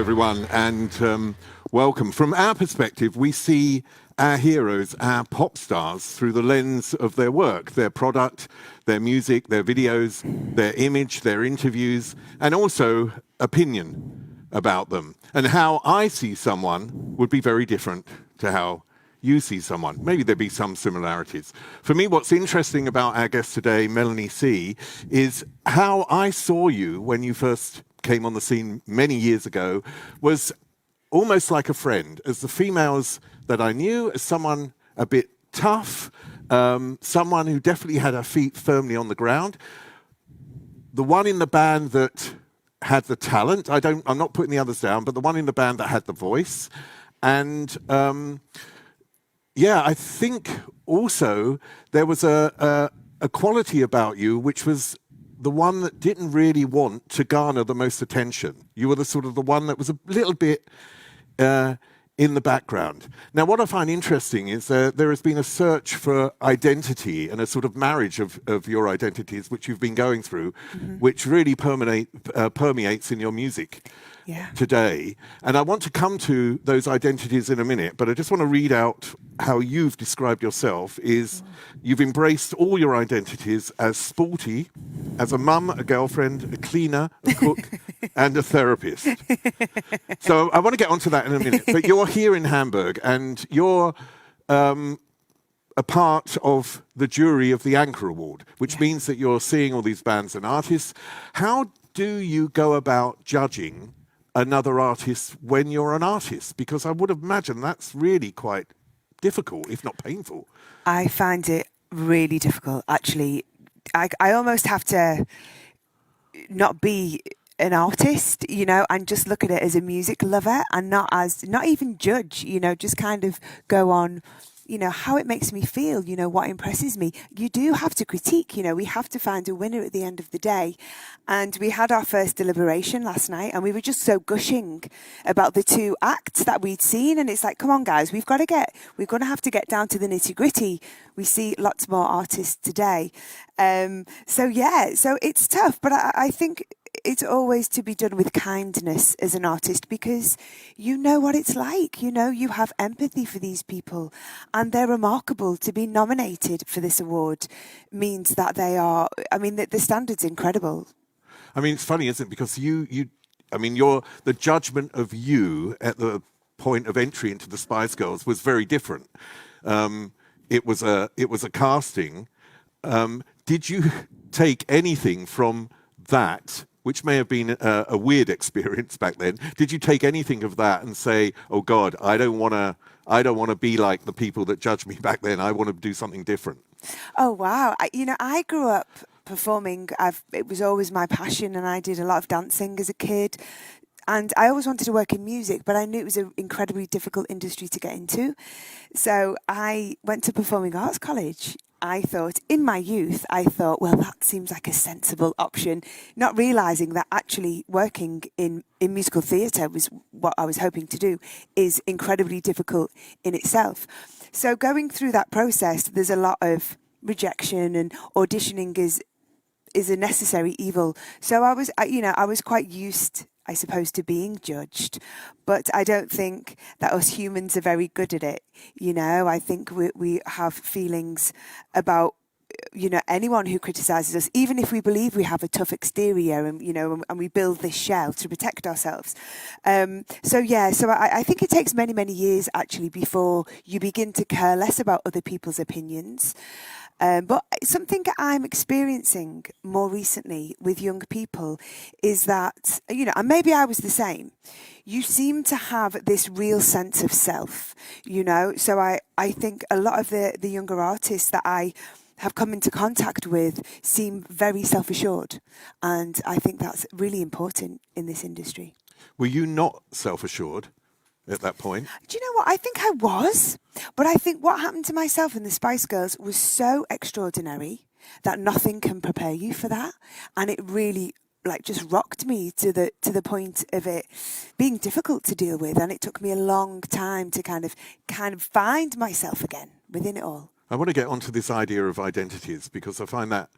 everyone, and welcome. From our perspective, we see our heroes, our pop stars, through the lens of their work, their product, their music, their videos, their image, their interviews, and also opinion about them. And how I see someone would be very different to how you see someone. Maybe there'd be some similarities. For me, what's interesting about our guest today, Melanie C, is how I saw you when you first came on the scene many years ago was almost like a friend. As the females that I knew, as someone a bit tough, someone who definitely had her feet firmly on the ground. The one in the band that had the talent, I'm not putting the others down, but the one in the band that had the voice. And I think also there was a quality about you which was the one that didn't really want to garner the most attention. You were the one that was a little bit in the background. Now, what I find interesting is there has been a search for identity and a sort of marriage of your identities, which you've been going through, which really permeates in your music today. And I want to come to those identities in a minute, but I just want to read out how you've described yourself. You've embraced all your identities as sporty, as a mum, a girlfriend, a cleaner, a cook, and a therapist. So I want to get onto that in a minute. But you're here in Hamburg, and you're a part of the jury of the Anchor Award, which means that you're seeing all these bands and artists. How do you go about judging another artist when you're an artist? Because I would imagine that's really quite difficult, if not painful. I find it really difficult, actually. I almost have to not be an artist, and just look at it as a music lover and not even judge, just kind of go on, how it makes me feel, what impresses me. You do have to critique, we have to find a winner at the end of the day. And we had our first deliberation last night, and we were just so gushing about the two acts that we'd seen. And it's like, come on, guys, we're going to have to get down to the nitty gritty. We see lots more artists today. So it's tough, but I think it's always to be done with kindness as an artist, because you know what it's like, you have empathy for these people, and they're remarkable. To be nominated for this award means that they are, the standard's incredible. It's funny, isn't it? Because you're the judgment of you at the point of entry into the Spice Girls was very different. It was a casting. Did you take anything from that, which may have been a weird experience back then? Did you take anything of that and say, "Oh God, I don't want to be like the people that judged me back then. I want to do something different"? Oh wow! I grew up performing. It was always my passion, and I did a lot of dancing as a kid. And I always wanted to work in music, but I knew it was an incredibly difficult industry to get into. So I went to Performing Arts College. In my youth, well, that seems like a sensible option, not realising that actually working in musical theatre was what I was hoping to do, is incredibly difficult in itself. So going through that process, there's a lot of rejection, and auditioning is a necessary evil. So I was quite used, I suppose, to being judged, but I don't think that us humans are very good at it. I think we have feelings about, anyone who criticises us, even if we believe we have a tough exterior and we build this shell to protect ourselves. So I think it takes many, many years actually before you begin to care less about other people's opinions. But something I'm experiencing more recently with young people is that, and maybe I was the same, you seem to have this real sense of self, So I think a lot of the younger artists that I have come into contact with seem very self-assured. And I think that's really important in this industry. Were you not self-assured at that point? Do you know what? I think I was. But I think what happened to myself and the Spice Girls was so extraordinary that nothing can prepare you for that. And it really just rocked me to the point of it being difficult to deal with. And it took me a long time to kind of find myself again within it all. I want to get onto this idea of identities, because I find that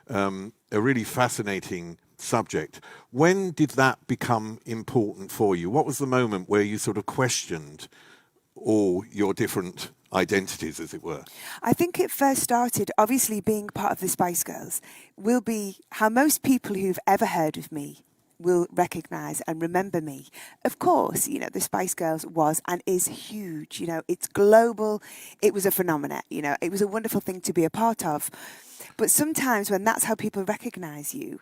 a really fascinating subject. When did that become important for you? What was the moment where you sort of questioned all your different identities, as it were? I think it first started, obviously being part of the Spice Girls, will be how most people who've ever heard of me will recognise and remember me. Of course, you know, the Spice Girls was and is huge. You know, it's global. It was a phenomenon. You know, it was a wonderful thing to be a part of. But sometimes when that's how people recognise you,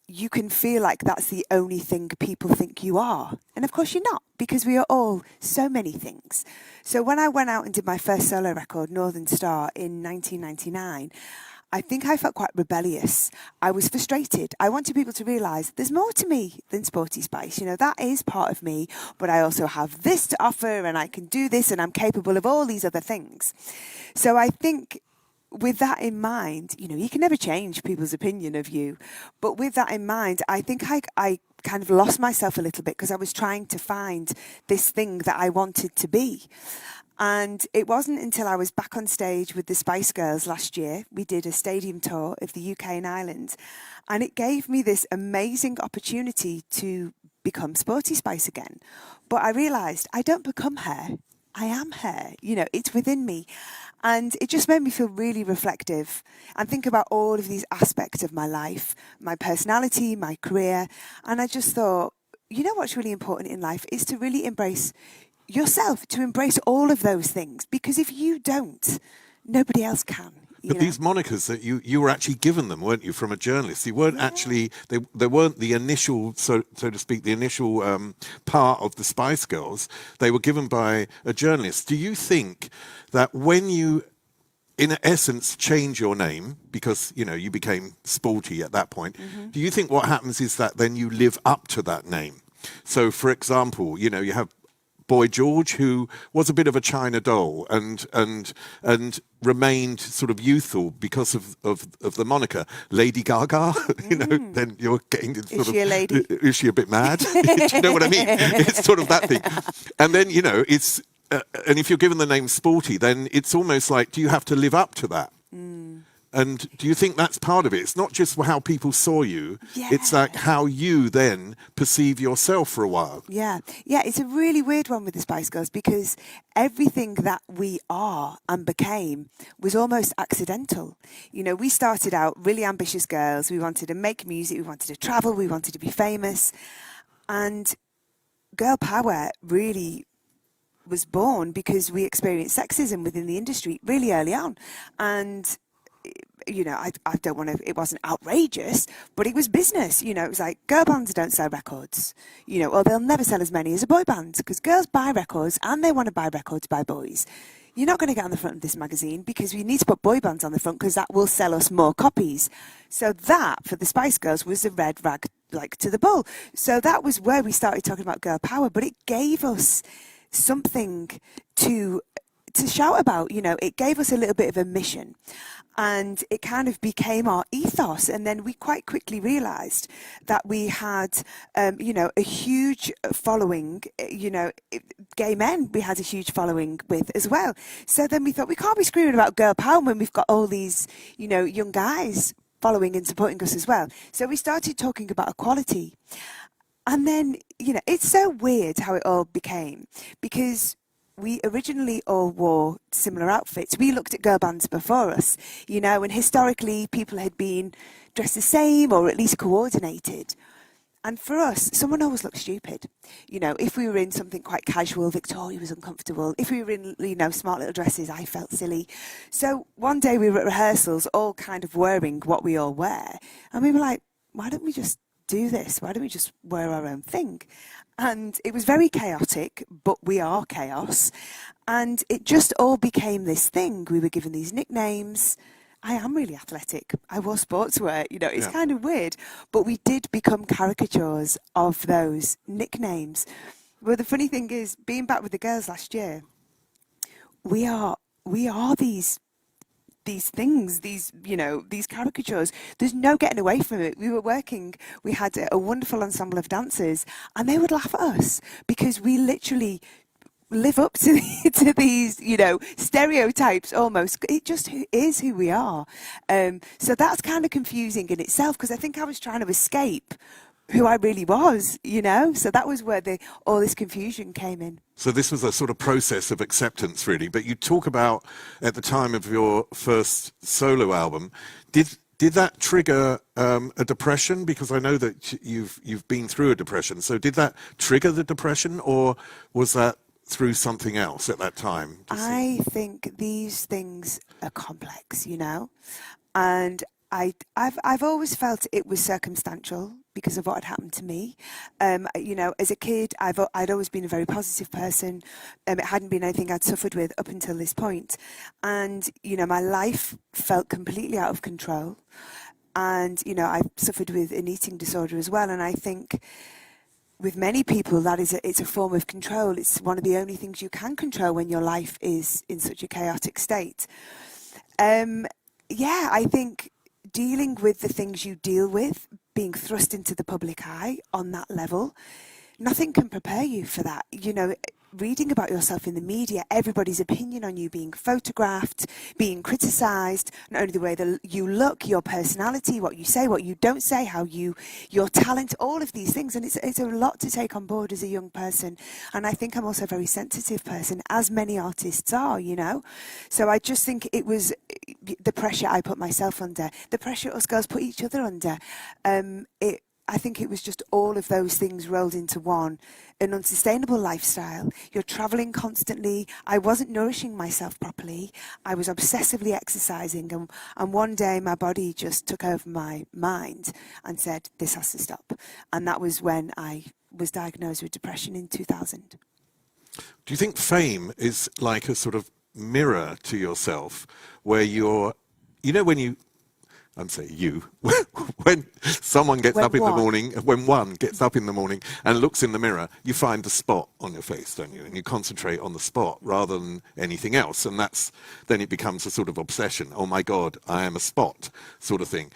you can feel like that's the only thing people think you are. And of course you're not, because we are all so many things. So when I went out and did my first solo record, Northern Star, in 1999, I think I felt quite rebellious. I was frustrated. I wanted people to realise there's more to me than Sporty Spice. You know, that is part of me, but I also have this to offer, and I can do this, and I'm capable of all these other things. So I think with that in mind, you know, you can never change people's opinion of you. But with that in mind, I think I kind of lost myself a little bit because I was trying to find this thing that I wanted to be. And it wasn't until I was back on stage with the Spice Girls last year. We did a stadium tour of the UK and Ireland. And it gave me this amazing opportunity to become Sporty Spice again. But I realised I don't become her. I am her. You know, it's within me. And it just made me feel really reflective and think about all of these aspects of my life, my personality, my career. And I just thought, you know what's really important in life is to really embrace yourself, to embrace all of those things. Because if you don't, nobody else can. But these monikers that you were actually given them, weren't you, from a journalist? You weren't actually, they weren't the initial, so to speak, the initial part of the Spice Girls. They were given by a journalist. Do you think that when you, in essence, change your name, because, you know, you became Sporty at that point, do you think what happens is that then you live up to that name? So, for example, you know, you have Boy George, who was a bit of a China doll and remained sort of youthful because of the moniker. Lady Gaga, you know, then you're getting sort is she a lady? Is she a bit mad? Do you know what I mean? It's sort of that thing. And then, you know, it's and if you're given the name Sporty, then it's almost like, do you have to live up to that? And do you think that's part of it? It's not just how people saw you. Yeah. It's like how you then perceive yourself for a while. Yeah. Yeah, it's a really weird one with the Spice Girls because everything that we are and became was almost accidental. You know, we started out really ambitious girls. We wanted to make music. We wanted to travel. We wanted to be famous. And girl power really was born because we experienced sexism within the industry really early on. And you know, I don't want to, it wasn't outrageous, but it was business. You know, it was like, girl bands don't sell records, you know, or they'll never sell as many as a boy band because girls buy records and they want to buy records by boys. You're not going to get on the front of this magazine because we need to put boy bands on the front because that will sell us more copies. So that, for the Spice Girls, was the red rag, like, to the bull. So that was where we started talking about girl power, but it gave us something to shout about. You know, it gave us a little bit of a mission. And it kind of became our ethos. And then we quite quickly realised that we had, you know, a huge following, you know, gay men we had a huge following with as well. So then we thought, we can't be screaming about girl power when we've got all these, you know, young guys following and supporting us as well. So we started talking about equality. And then, you know, it's so weird how it all became because we originally all wore similar outfits. We looked at girl bands before us, you know, and historically people had been dressed the same or at least coordinated. And for us, someone always looked stupid. You know, if we were in something quite casual, Victoria was uncomfortable. If we were in, you know, smart little dresses, I felt silly. So one day we were at rehearsals all kind of wearing what we all wear. And we were like, why don't we just do this? Why don't we just wear our own thing? And it was very chaotic, but we are chaos. And it just all became this thing. We were given these nicknames. I am really athletic. I wore sportswear. You know, it's kind of weird. But we did become caricatures of those nicknames. Well, the funny thing is, being back with the girls last year, we are these things, these, you know, these caricatures. There's no getting away from it. We were working, we had a wonderful ensemble of dancers and they would laugh at us because we literally live up to, to these, you know, stereotypes almost. It just is who we are. So that's kind of confusing in itself, because I think I was trying to escape who I really was, you know? So that was where all this confusion came in. So this was a sort of process of acceptance, really. But you talk about, at the time of your first solo album, did that trigger a depression? Because I know that you've been through a depression. So did that trigger the depression, or was that through something else at that time? I think these things are complex, you know, and I've always felt it was circumstantial because of what had happened to me. You know, as a kid, I'd always been a very positive person. It hadn't been anything I'd suffered with up until this point. And, you know, my life felt completely out of control. And, you know, I suffered with an eating disorder as well. And I think with many people, it's a form of control. It's one of the only things you can control when your life is in such a chaotic state. Yeah, I think dealing with the things you deal with, being thrust into the public eye on that level, nothing can prepare you for that. You know, reading about yourself in the media, everybody's opinion on you being photographed, being criticised, not only the way that you look, your personality, what you say, what you don't say, your talent, all of these things. And it's a lot to take on board as a young person. And I think I'm also a very sensitive person, as many artists are, you know. So I just think it was the pressure I put myself under, the pressure us girls put each other under. I think it was just all of those things rolled into one. An unsustainable lifestyle. You're travelling constantly. I wasn't nourishing myself properly. I was obsessively exercising. And one day my body just took over my mind and said, this has to stop. And that was when I was diagnosed with depression in 2000. Do you think fame is like a sort of mirror to yourself, where you're, you know, when you, I'm saying you, when someone gets up in the morning, when one gets up in the morning and looks in the mirror, you find the spot on your face, don't you? And you concentrate on the spot rather than anything else. And then it becomes a sort of obsession. Oh my God, I am a spot sort of thing.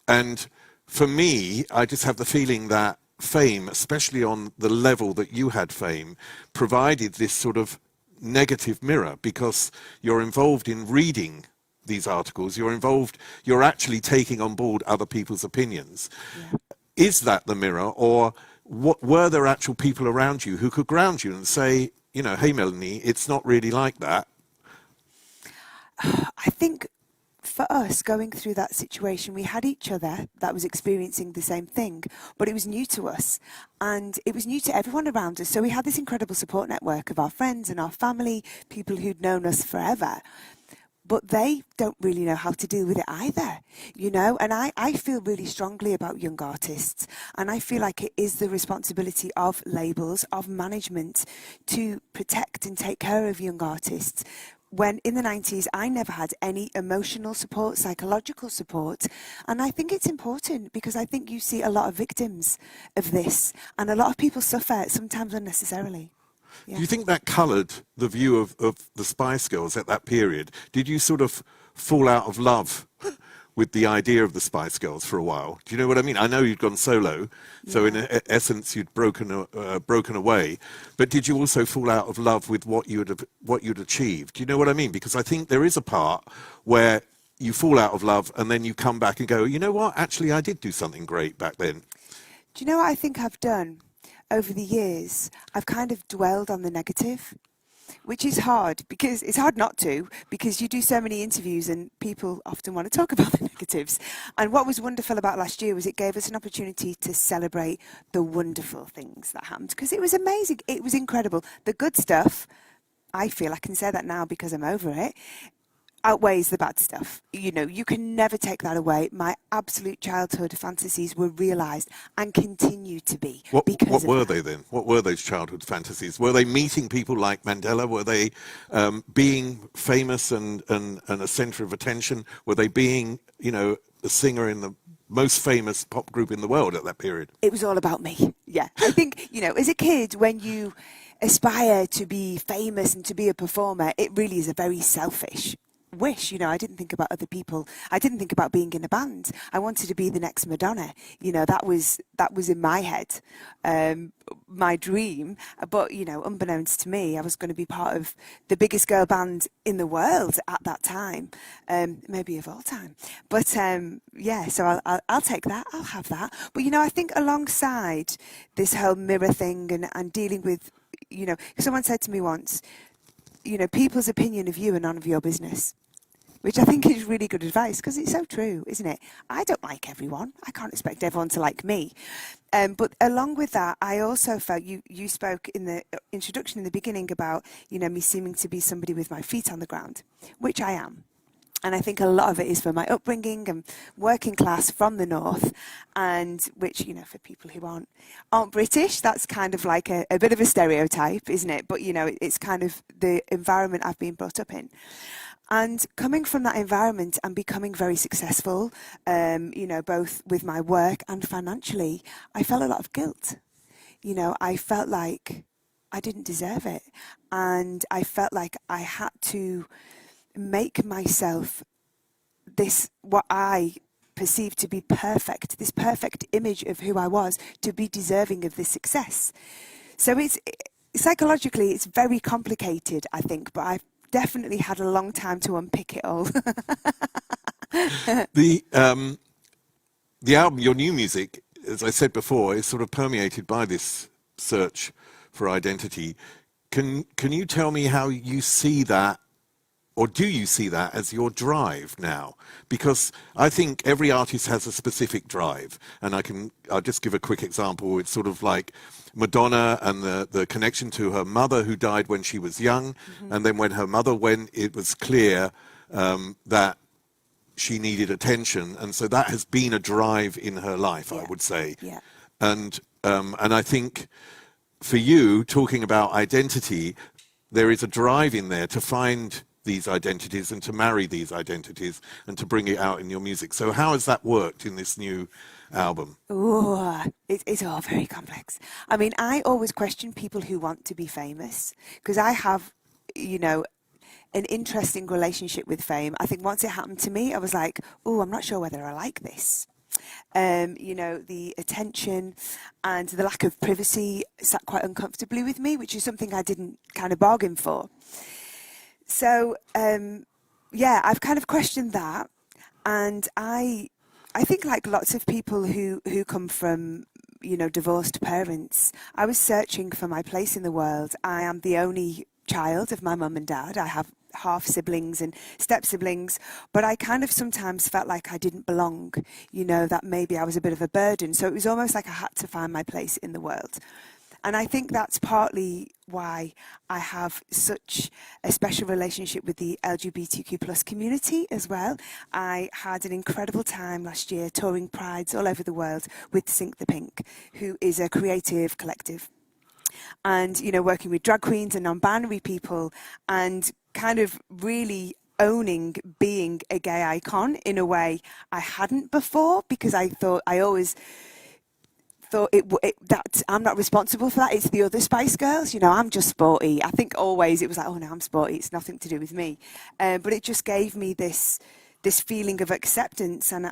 And for me, I just have the feeling that fame, especially on the level that you had fame, provided this sort of negative mirror, because you're involved in reading these articles, you're actually taking on board other people's opinions. Yeah. Is that the mirror, or were there actual people around you who could ground you and say, you know, hey Melanie, it's not really like that? I think for us, going through that situation, we had each other that was experiencing the same thing, but it was new to us, and it was new to everyone around us. So we had this incredible support network of our friends and our family, people who'd known us forever. But they don't really know how to deal with it either, you know? And I feel really strongly about young artists. And I feel like it is the responsibility of labels, of management, to protect and take care of young artists. When in the 90s, I never had any emotional support, psychological support. And I think it's important, because I think you see a lot of victims of this. And a lot of people suffer, sometimes unnecessarily. Yeah. Do you think that coloured the view of the Spice Girls at that period? Did you sort of fall out of love with the idea of the Spice Girls for a while? Do you know what I mean? I know you'd gone solo, so in essence you'd broken away. But did you also fall out of love with what you'd achieved? Do you know what I mean? Because I think there is a part where you fall out of love and then you come back and go, you know what? Actually, I did do something great back then. Do you know what I think I've done? Over the years, I've kind of dwelled on the negative, which is hard, because it's hard not to, because you do so many interviews and people often want to talk about the negatives. And what was wonderful about last year was it gave us an opportunity to celebrate the wonderful things that happened, because it was amazing. It was incredible. The good stuff, I feel I can say that now because I'm over it, outweighs the bad stuff. You know, you can never take that away. My absolute childhood fantasies were realised and continue to be. What were they then? What were those childhood fantasies? Were they meeting people like Mandela? Were they being famous and a centre of attention? Were they being, you know, a singer in the most famous pop group in the world at that period? It was all about me. Yeah. I think, you know, as a kid, when you aspire to be famous and to be a performer, it really is a very selfish wish. I didn't think about other people. I didn't think about being in a band. I wanted to be the next Madonna. That was in my head, my dream. But unbeknownst to me, I was going to be part of the biggest girl band in the world at that time, maybe of all time. But so I'll take that. I'll have that. But I think alongside this whole mirror thing and dealing with, someone said to me once, people's opinion of you are none of your business, which I think is really good advice, because it's so true, isn't it? I don't like everyone. I can't expect everyone to like me. But along with that, I also felt you spoke in the introduction in the beginning about, me seeming to be somebody with my feet on the ground, which I am. And I think a lot of it is for my upbringing and working class from the north, and which, for people who aren't British, that's kind of like a bit of a stereotype, isn't it? But, it's kind of the environment I've been brought up in. And coming from that environment and becoming very successful, both with my work and financially, I felt a lot of guilt. I felt like I didn't deserve it. And I felt like I had to make myself what I perceived to be perfect, this perfect image of who I was, to be deserving of this success. So psychologically, it's very complicated, I think, but I've definitely had a long time to unpick it all. The album, your new music, as I said before, is sort of permeated by this search for identity. Can you tell me how you see that, or do you see that as your drive now? Because I think every artist has a specific drive, and I'll just give a quick example. It's sort of like Madonna and the connection to her mother, who died when she was young, and then when her mother went, it was clear that she needed attention, and so that has been a drive in her life, I would say. Yeah. And I think for you, talking about identity, there is a drive in there to find these identities and to marry these identities and to bring it out in your music. So how has that worked in this new album? Oh, it's all very complex. I mean, I always question people who want to be famous, because I have, an interesting relationship with fame. I think once it happened to me, I was like, oh, I'm not sure whether I like this. The attention and the lack of privacy sat quite uncomfortably with me, which is something I didn't kind of bargain for. So, I've kind of questioned that. And I think, like lots of people who come from, divorced parents, I was searching for my place in the world. I am the only child of my mum and dad. I have half siblings and step siblings, but I kind of sometimes felt like I didn't belong, that maybe I was a bit of a burden. So it was almost like I had to find my place in the world. And I think that's partly why I have such a special relationship with the LGBTQ plus community as well. I had an incredible time last year touring prides all over the world with Sink the Pink, who is a creative collective. And, working with drag queens and non-binary people, and kind of really owning being a gay icon in a way I hadn't before, because I always thought that I'm not responsible for that. It's the other Spice Girls. I'm just sporty. I think always it was like, oh no, I'm sporty. It's nothing to do with me. But it just gave me this feeling of acceptance, and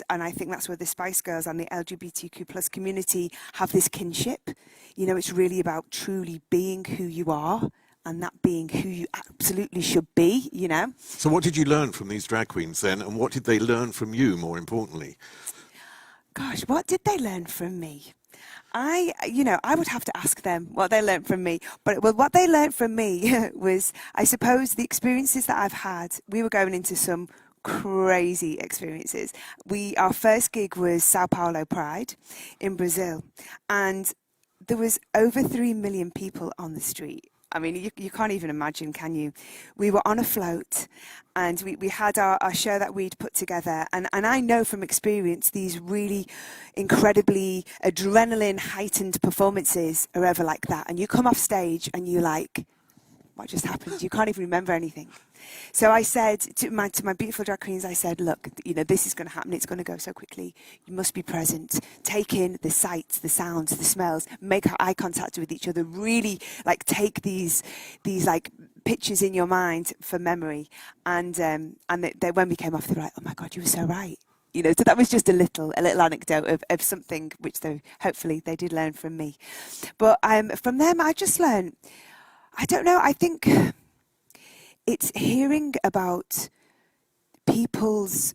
I think that's where the Spice Girls and the LGBTQ plus community have this kinship. It's really about truly being who you are, and that being who you absolutely should be. So what did you learn from these drag queens then, and what did they learn from you, more importantly? Gosh, what did they learn from me? I would have to ask them what they learned from me. But what they learned from me was, I suppose, the experiences that I've had. We were going into some crazy experiences. Our first gig was Sao Paulo Pride in Brazil, and there was over 3 million people on the street. I mean, you can't even imagine, can you? We were on a float, and we had our show that we'd put together. And I know from experience, these really incredibly adrenaline heightened performances are ever like that. And you come off stage and you're like, what just happened? You can't even remember anything. So I said to my beautiful drag queens, I said, look, you know, this is going to happen. It's going to go so quickly. You must be present. Take in the sights, the sounds, the smells. Make eye contact with each other. Really, like, take these like pictures in your mind for memory. And they, when we came off, they were like, oh my God, you were so right. You know, so that was just a little anecdote of something which hopefully they did learn from me. But from them, I just learned, I don't know, I think it's hearing about people's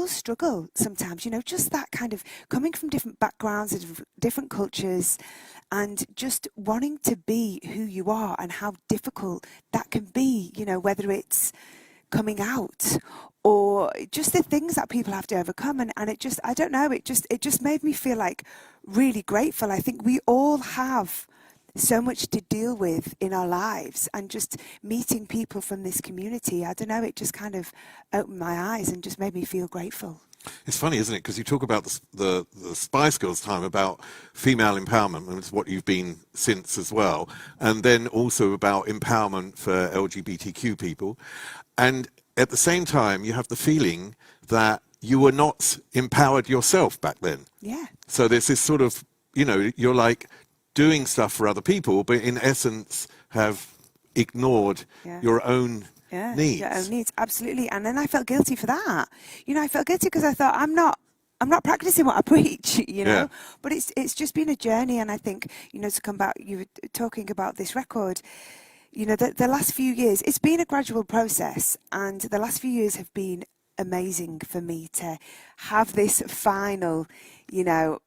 struggle sometimes, you know, just that kind of coming from different backgrounds and different cultures and just wanting to be who you are and how difficult that can be, you know, whether it's coming out or just the things that people have to overcome. And it just, I don't know, it just made me feel like really grateful. I think we all have so much to deal with in our lives, and just meeting people from this community, I don't know, it just kind of opened my eyes and just made me feel grateful. It's funny, isn't it? Because you talk about the Spice Girls time, about female empowerment, and it's what you've been since as well, and then also about empowerment for LGBTQ people. And at the same time, you have the feeling that you were not empowered yourself back then. Yeah. So there's this sort of, you know, you're like doing stuff for other people, but in essence have ignored your own needs. Your own needs, absolutely. And then I felt guilty for that. You know, I felt guilty because I thought I'm not practicing what I preach, you know. But it's just been a journey, and I think, you know, to come back, you were talking about this record. You know, the last few years, it's been a gradual process, and the last few years have been amazing for me to have this final, you know,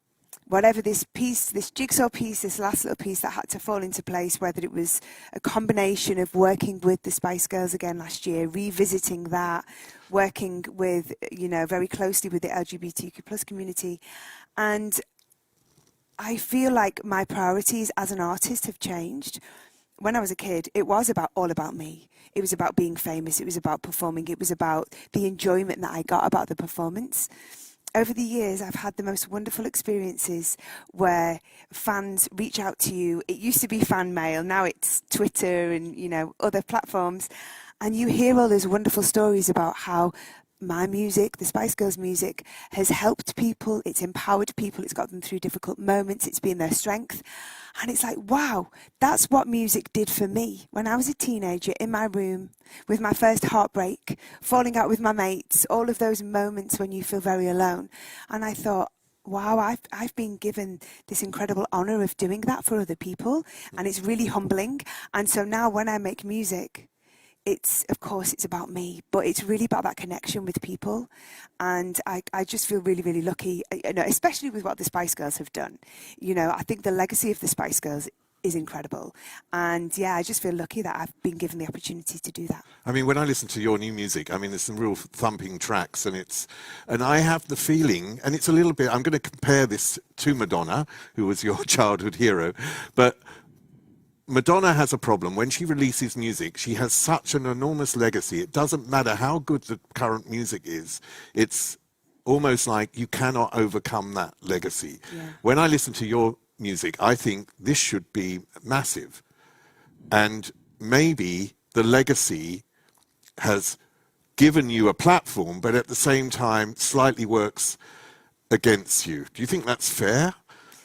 whatever this piece, this jigsaw piece, this last little piece that had to fall into place, whether it was a combination of working with the Spice Girls again last year, revisiting that, working with, you know, very closely with the LGBTQ plus community. And I feel like my priorities as an artist have changed. When I was a kid, it was all about me. It was about being famous. It was about performing. It was about the enjoyment that I got about the performance. Over the years, I've had the most wonderful experiences where fans reach out to you. It used to be fan mail. Now it's Twitter and, you know, other platforms. And you hear all those wonderful stories about how my music, the Spice Girls music, has helped people. It's empowered people. It's got them through difficult moments. It's been their strength. And it's like, wow, that's what music did for me when I was a teenager in my room with my first heartbreak, falling out with my mates, all of those moments when you feel very alone. And I thought, wow, I've been given this incredible honour of doing that for other people. And it's really humbling. And so now when I make music, of course, it's about me, but it's really about that connection with people. And I just feel really, really lucky, you know, especially with what the Spice Girls have done. You know, I think the legacy of the Spice Girls is incredible. And yeah, I just feel lucky that I've been given the opportunity to do that. I mean, when I listen to your new music, I mean, there's some real thumping tracks, and I have the feeling, and it's a little bit, I'm going to compare this to Madonna, who was your childhood hero, but Madonna has a problem. When she releases music, she has such an enormous legacy. It doesn't matter how good the current music is. It's almost like you cannot overcome that legacy. Yeah. When I listen to your music, I think this should be massive. And maybe the legacy has given you a platform, but at the same time slightly works against you. Do you think that's fair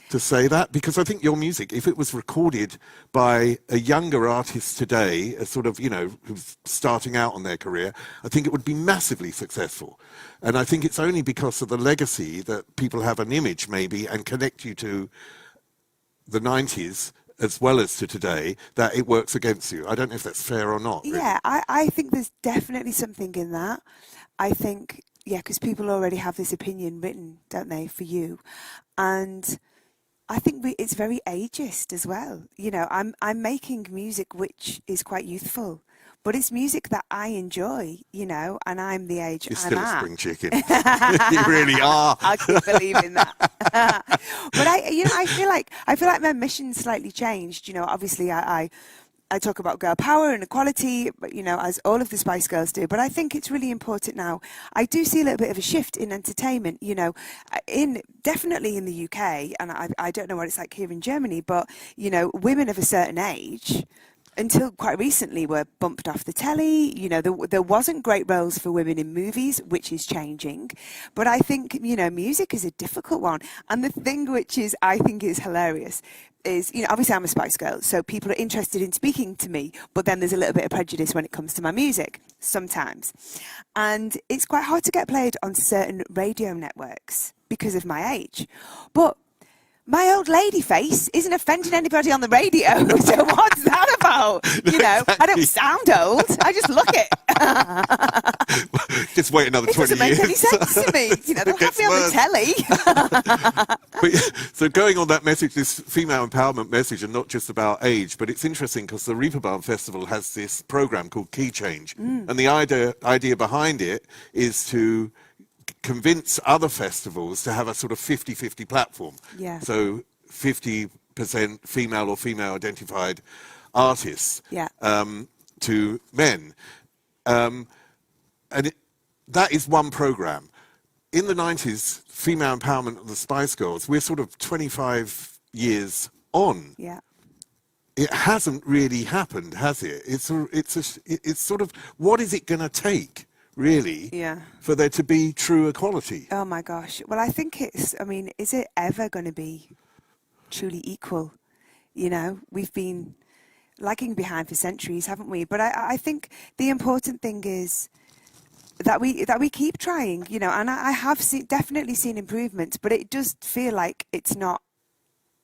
to say that? Because I think your music, if it was recorded by a younger artist today, a sort of, you know, who's starting out on their career, I think it would be massively successful. And I think it's only because of the legacy that people have an image maybe and connect you to the 90s as well as to today, that it works against you. I don't know if that's fair or not. Really. Yeah, I think there's definitely something in that. I think, yeah, because people already have this opinion written, don't they, for you. And I think it's very ageist as well. You know, I'm making music which is quite youthful, but it's music that I enjoy, you know, and I'm the age You're I'm still at. a spring chicken. You really are. I keep believing that. But I feel like my mission's slightly changed. You know, obviously I talk about girl power and equality, you know, as all of the Spice Girls do. But I think it's really important now. I do see a little bit of a shift in entertainment, you know, definitely in the UK, and I don't know what it's like here in Germany, but, you know, women of a certain age until quite recently were bumped off the telly. You know, there wasn't great roles for women in movies, which is changing. But I think, you know, music is a difficult one. And the thing which is, I think is hilarious is, you know, obviously I'm a Spice Girl, so people are interested in speaking to me, but then there's a little bit of prejudice when it comes to my music, sometimes. And it's quite hard to get played on certain radio networks because of my age. But my old lady face isn't offending anybody on the radio, so what's that about? You know, Exactly. I don't sound old, I just look it. Just wait another 20 years. It doesn't make any sense to me. You know, they'll have me on the telly. But, so going on that message, this female empowerment message, and not just about age, but it's interesting because the Reeperbahn Festival has this program called Key Change. And the idea behind it is to convince other festivals to have a sort of 50-50 platform. Yeah. So 50% female or female identified artists to men. That is one program. In the 90s, female empowerment of the Spice Girls, we're sort of 25 years on. Yeah. It hasn't really happened, has it? It's sort of, what is it going to take, really, for there to be true equality? Oh my gosh. Well, I think is it ever going to be truly equal? You know, we've been lagging behind for centuries, haven't we? But I think the important thing is that we keep trying, you know, and I have definitely seen improvements, but it does feel like it's not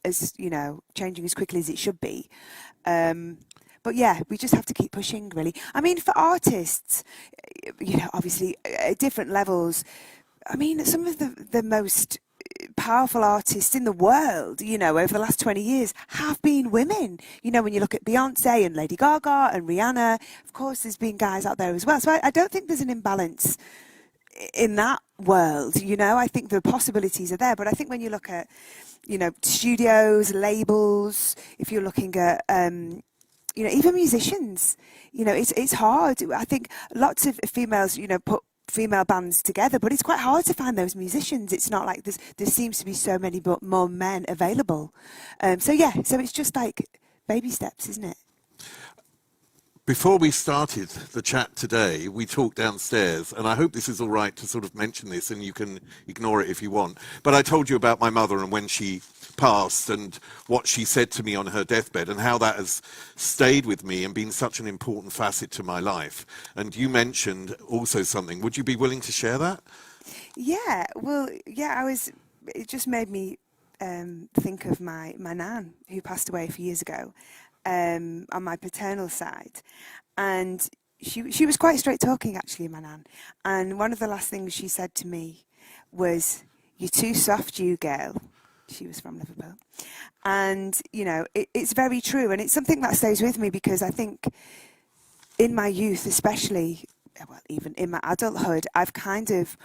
as, you know, changing as quickly as it should be. But yeah, we just have to keep pushing, really. I mean, for artists, you know, obviously at different levels, I mean, some of the most powerful artists in the world, you know, over the last 20 years have been women. You know, when you look at Beyonce and Lady Gaga and Rihanna, of course, there's been guys out there as well. So I don't think there's an imbalance in that world, you know. I think the possibilities are there. But I think when you look at, you know, studios, labels, if you're looking at, you know, even musicians, you know, it's hard. I think lots of females, you know, put female bands together, but it's quite hard to find those musicians. It's not like there seems to be so many more men available. So it's just like baby steps, isn't it? Before we started the chat today, we talked downstairs, and I hope this is all right to sort of mention this, and you can ignore it if you want. But I told you about my mother and when she passed and what she said to me on her deathbed and how that has stayed with me and been such an important facet to my life. And you mentioned also something. Would you be willing to share that? Yeah, well, yeah, it just made me think of my nan, who passed away a few years ago. On my paternal side, and she was quite straight talking, actually, my nan, and one of the last things she said to me was, "You're too soft, you girl." She was from Liverpool, and you know, it's very true, and it's something that stays with me because I think in my youth, especially, well, even in my adulthood, I've kind of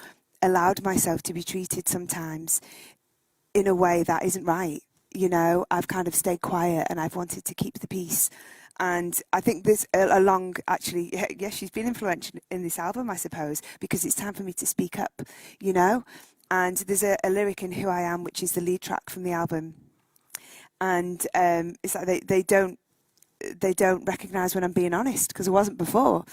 allowed myself to be treated sometimes in a way that isn't right. You know, I've kind of stayed quiet and I've wanted to keep the peace. And I think this actually, yes, she's been influential in this album, I suppose, because it's time for me to speak up, you know. And there's a lyric in Who I Am, which is the lead track from the album. And it's like they don't recognise when I'm being honest, because I wasn't before.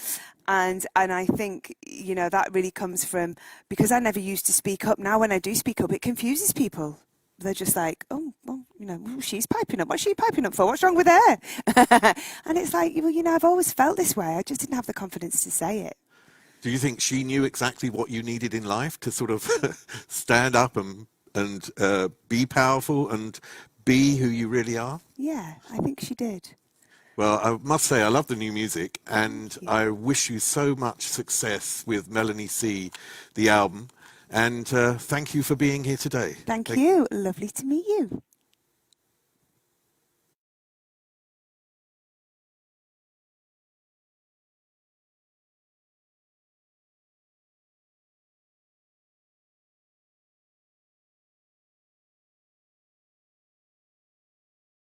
And I think, you know, that really comes from, because I never used to speak up. Now when I do speak up, it confuses people. They're just like, oh, well, you know, she's piping up. What's she piping up for? What's wrong with her? And it's like, well, you know, I've always felt this way. I just didn't have the confidence to say it. Do you think she knew exactly what you needed in life to sort of stand up and be powerful and be who you really are? Yeah, I think she did. Well, I must say, I love the new music, and I wish you so much success with Melanie C, the album. And thank you for being here today. Thank you. Lovely to meet you.